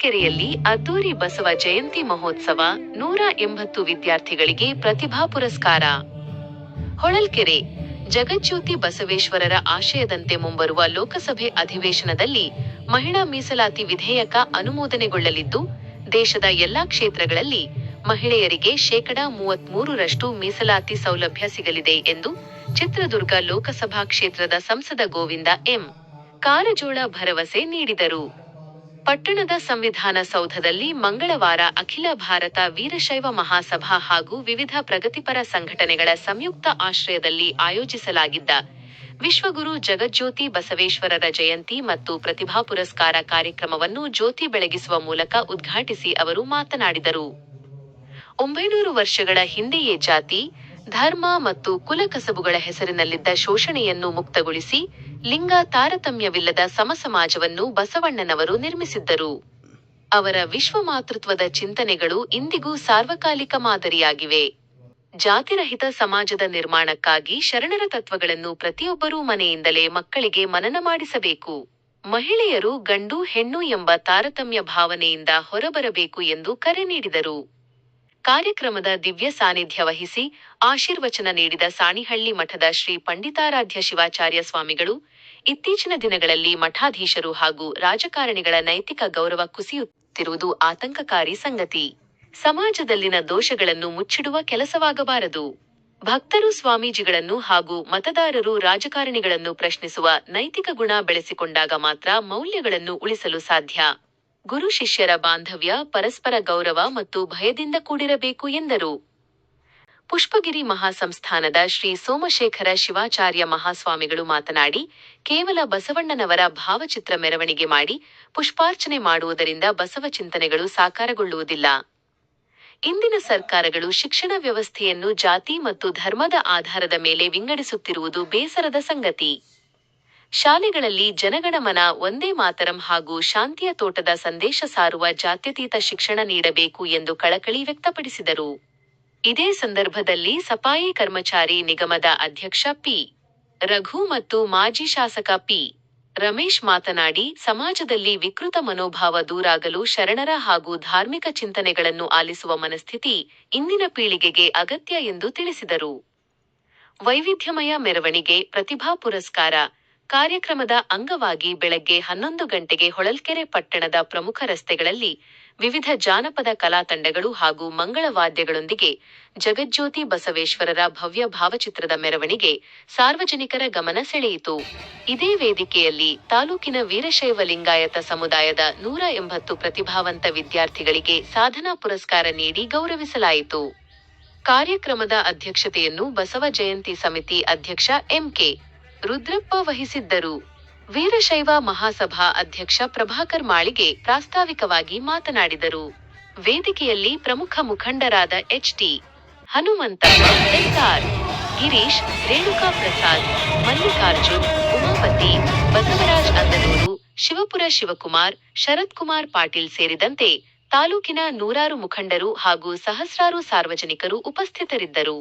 ಹೊಳಲ್ಕೆರೆಯಲ್ಲಿ ಅದ್ದೂರಿ ಬಸವ ಜಯಂತಿ ಮಹೋತ್ಸವ, 180 ವಿದ್ಯಾರ್ಥಿಗಳಿಗೆ ಪ್ರತಿಭಾ ಪುರಸ್ಕಾರ. ಹೊಳಲ್ಕೆರೆ, ಜಗಜ್ಯೋತಿ ಬಸವೇಶ್ವರರ ಆಶಯದಂತೆ ಮುಂಬರುವ ಲೋಕಸಭೆ ಅಧಿವೇಶನದಲ್ಲಿ ಮಹಿಳಾ ಮೀಸಲಾತಿ ವಿಧೇಯಕ ಅನುಮೋದನೆಗೊಳ್ಳಲಿದ್ದು, ದೇಶದ ಎಲ್ಲಾ ಕ್ಷೇತ್ರಗಳಲ್ಲಿ ಮಹಿಳೆಯರಿಗೆ ಶೇಕಡಾ 33ರಷ್ಟು ಮೀಸಲಾತಿ ಸೌಲಭ್ಯ ಸಿಗಲಿದೆ ಎಂದು ಚಿತ್ರದುರ್ಗ ಲೋಕಸಭಾ ಕ್ಷೇತ್ರದ ಸಂಸದ ಗೋವಿಂದ ಎಂ. ಕಾರಜೋಳ ಭರವಸೆ ನೀಡಿದರು. ಪಟ್ಟಣದ ಸಂವಿಧಾನ ಸೌಧದಲ್ಲಿ ಮಂಗಳವಾರ ಅಖಿಲ ಭಾರತ ವೀರಶೈವ ಮಹಾಸಭಾ ಹಾಗೂ ವಿವಿಧ ಪ್ರಗತಿಪರ ಸಂಘಟನೆಗಳ ಸಂಯುಕ್ತ ಆಶ್ರಯದಲ್ಲಿ ಆಯೋಜಿಸಲಾಗಿದ್ದ ವಿಶ್ವಗುರು ಜಗಜ್ಯೋತಿ ಬಸವೇಶ್ವರರ ಜಯಂತಿ ಮತ್ತು ಪ್ರತಿಭಾ ಪುರಸ್ಕಾರ ಕಾರ್ಯಕ್ರಮವನ್ನು ಜ್ಯೋತಿ ಬೆಳಗಿಸುವ ಮೂಲಕ ಉದ್ಘಾಟಿಸಿ ಅವರು ಮಾತನಾಡಿದರು. 900 ವರ್ಷಗಳ ಹಿಂದೆಯೇ ಜಾತಿ, ಧರ್ಮ ಮತ್ತು ಕುಲ ಕಸಬುಗಳ ಹೆಸರಿನಲ್ಲಿದ್ದ ಶೋಷಣೆಯನ್ನು ಮುಕ್ತಗೊಳಿಸಿ, ಲಿಂಗ ತಾರತಮ್ಯವಿಲ್ಲದ ಸಮಸಮಾಜವನ್ನು ಬಸವಣ್ಣನವರು ನಿರ್ಮಿಸಿದ್ದರು. ಅವರ ವಿಶ್ವಮಾತೃತ್ವದ ಚಿಂತನೆಗಳು ಇಂದಿಗೂ ಸಾರ್ವಕಾಲಿಕ ಮಾದರಿಯಾಗಿವೆ. ಜಾತಿರಹಿತ ಸಮಾಜದ ನಿರ್ಮಾಣಕ್ಕಾಗಿ ಶರಣರ ತತ್ವಗಳನ್ನು ಪ್ರತಿಯೊಬ್ಬರೂ ಮನೆಯಿಂದಲೇ ಮಕ್ಕಳಿಗೆ ಮನನ ಮಾಡಿಸಬೇಕು. ಮಹಿಳೆಯರು ಗಂಡು ಹೆಣ್ಣು ಎಂಬ ತಾರತಮ್ಯ ಭಾವನೆಯಿಂದ ಹೊರಬರಬೇಕು ಎಂದು ಕರೆ ನೀಡಿದರು. ಕಾರ್ಯಕ್ರಮದ ದಿವ್ಯ ಸಾನ್ನಿಧ್ಯ ವಹಿಸಿ ಆಶೀರ್ವಚನ ನೀಡಿದ ಸಾಣಿಹಳ್ಳಿ ಮಠದ ಶ್ರೀ ಪಂಡಿತಾರಾಧ್ಯ ಶಿವಾಚಾರ್ಯ ಸ್ವಾಮಿಗಳು, ಇತ್ತೀಚಿನ ದಿನಗಳಲ್ಲಿ ಮಠಾಧೀಶರು ಹಾಗೂ ರಾಜಕಾರಣಿಗಳ ನೈತಿಕ ಗೌರವ ಕುಸಿಯುತ್ತಿರುವುದು ಆತಂಕಕಾರಿ ಸಂಗತಿ. ಸಮಾಜದಲ್ಲಿನ ದೋಷಗಳನ್ನು ಮುಚ್ಚಿಡುವ ಕೆಲಸವಾಗಬಾರದು. ಭಕ್ತರು ಸ್ವಾಮೀಜಿಗಳನ್ನು ಹಾಗೂ ಮತದಾರರು ರಾಜಕಾರಣಿಗಳನ್ನು ಪ್ರಶ್ನಿಸುವ ನೈತಿಕ ಗುಣ ಬೆಳೆಸಿಕೊಂಡಾಗ ಮಾತ್ರ ಮೌಲ್ಯಗಳನ್ನು ಉಳಿಸಲು ಸಾಧ್ಯ. ಗುರು ಶಿಷ್ಯರ ಬಾಂಧವ್ಯ ಪರಸ್ಪರ ಗೌರವ ಮತ್ತು ಭಯದಿಂದ ಕೂಡಿರಬೇಕು ಎಂದರು. ಪುಷ್ಪಗಿರಿ ಮಹಾಸಂಸ್ಥಾನದ ಶ್ರೀ ಸೋಮಶೇಖರ ಶಿವಾಚಾರ್ಯ ಮಹಾಸ್ವಾಮಿಗಳು ಮಾತನಾಡಿ, ಕೇವಲ ಬಸವಣ್ಣನವರ ಭಾವಚಿತ್ರ ಮೆರವಣಿಗೆ ಮಾಡಿ ಪುಷ್ಪಾರ್ಚನೆ ಮಾಡುವುದರಿಂದ ಬಸವ ಚಿಂತನೆಗಳು ಸಾಕಾರಗೊಳ್ಳುವುದಿಲ್ಲ. ಇಂದಿನ ಸರ್ಕಾರಗಳು ಶಿಕ್ಷಣ ವ್ಯವಸ್ಥೆಯನ್ನು ಜಾತಿ ಮತ್ತು ಧರ್ಮದ ಆಧಾರದ ಮೇಲೆ ವಿಂಗಡಿಸುತ್ತಿರುವುದು ಬೇಸರದ ಸಂಗತಿ. ಶಾಲೆಗಳಲ್ಲಿ ಜನಗಣಮನ, ವಂದೇ ಮಾತರಂ ಹಾಗೂ ಶಾಂತಿಯ ತೋಟದ ಸಂದೇಶ ಸಾರುವ ಜಾತ್ಯತೀತ ಶಿಕ್ಷಣ ನೀಡಬೇಕು ಎಂದು ಕಳಕಳಿ ವ್ಯಕ್ತಪಡಿಸಿದರು. ಇದೇ ಸಂದರ್ಭದಲ್ಲಿ ಸಫಾಯಿ ಕರ್ಮಚಾರಿ ನಿಗಮದ ಅಧ್ಯಕ್ಷ ಪಿ. ರಘು ಮತ್ತು ಮಾಜಿ ಶಾಸಕ ಪಿ. ರಮೇಶ್ ಮಾತನಾಡಿ, ಸಮಾಜದಲ್ಲಿ ವಿಕೃತ ಮನೋಭಾವ ದೂರಾಗಲು ಶರಣರ ಹಾಗೂ ಧಾರ್ಮಿಕ ಚಿಂತನೆಗಳನ್ನು ಆಲಿಸುವ ಮನಸ್ಥಿತಿ ಇಂದಿನ ಪೀಳಿಗೆಗೆ ಅಗತ್ಯ ಎಂದು ತಿಳಿಸಿದರು. ವೈವಿಧ್ಯಮಯ ಮೆರವಣಿಗೆ, ಪ್ರತಿಭಾ ಪುರಸ್ಕಾರ ಕಾರ್ಯಕ್ರಮದ ಅಂಗವಾಗಿ ಬೆಳಗ್ಗೆ 11 ಗಂಟೆಗೆ ಹೊಳಲ್ಕೆರೆ ಪಟ್ಟಣದ ಪ್ರಮುಖ ರಸ್ತೆಗಳಲ್ಲಿ ವಿವಿಧ ಜಾನಪದ ಕಲಾ ತಂಡಗಳು ಹಾಗೂ ಮಂಗಳವಾದ್ಯಗಳೊಂದಿಗೆ ಜಗಜ್ಯೋತಿ ಬಸವೇಶ್ವರರ ಭವ್ಯ ಭಾವಚಿತ್ರದ ಮೆರವಣಿಗೆ ಸಾರ್ವಜನಿಕರ ಗಮನ ಸೆಳೆಯಿತು. ಇದೇ ವೇದಿಕೆಯಲ್ಲಿ ತಾಲೂಕಿನ ವೀರಶೈವ ಲಿಂಗಾಯತ ಸಮುದಾಯದ 180 ಪ್ರತಿಭಾವಂತ ವಿದ್ಯಾರ್ಥಿಗಳಿಗೆ ಸಾಧನಾ ಪುರಸ್ಕಾರ ನೀಡಿ ಗೌರವಿಸಲಾಯಿತು. ಕಾರ್ಯಕ್ರಮದ ಅಧ್ಯಕ್ಷತೆಯನ್ನು ಬಸವ ಜಯಂತಿ ಸಮಿತಿ ಅಧ್ಯಕ್ಷ ಎಂ.ಕೆ. ರುದ್ರಪ್ಪ ವಹಿಸಿದ್ದರು. ವೀರಶೈವ ಮಹಾಸಭಾ ಅಧ್ಯಕ್ಷ ಪ್ರಭಾಕರ್ ಮಾಳಿಗೆ ಪ್ರಾಸ್ತಾವಿಕವಾಗಿ ಮಾತನಾಡಿದರು. ವೇದಿಕೆಯಲ್ಲಿ ಪ್ರಮುಖ ಮುಖಂಡರಾದ ಎಚ್.ಟಿ. ಹನುಮಂತಪ್ಪ, ಎಸ್.ಆರ್. ಗಿರೀಶ್, ರೇಣುಕಾ ಪ್ರಸಾದ್, ಮಲ್ಲಿಕಾರ್ಜುನ್, ಉಮಾಪತಿ, ಬಸವರಾಜ್ ಅಂದನೂರು, ಶಿವಪುರ ಶಿವಕುಮಾರ್, ಶರತ್ಕುಮಾರ್ ಪಾಟೀಲ್ ಸೇರಿದಂತೆ ತಾಲೂಕಿನ ನೂರಾರು ಮುಖಂಡರು ಹಾಗೂ ಸಹಸ್ರಾರು ಸಾರ್ವಜನಿಕರು ಉಪಸ್ಥಿತರಿದ್ದರು.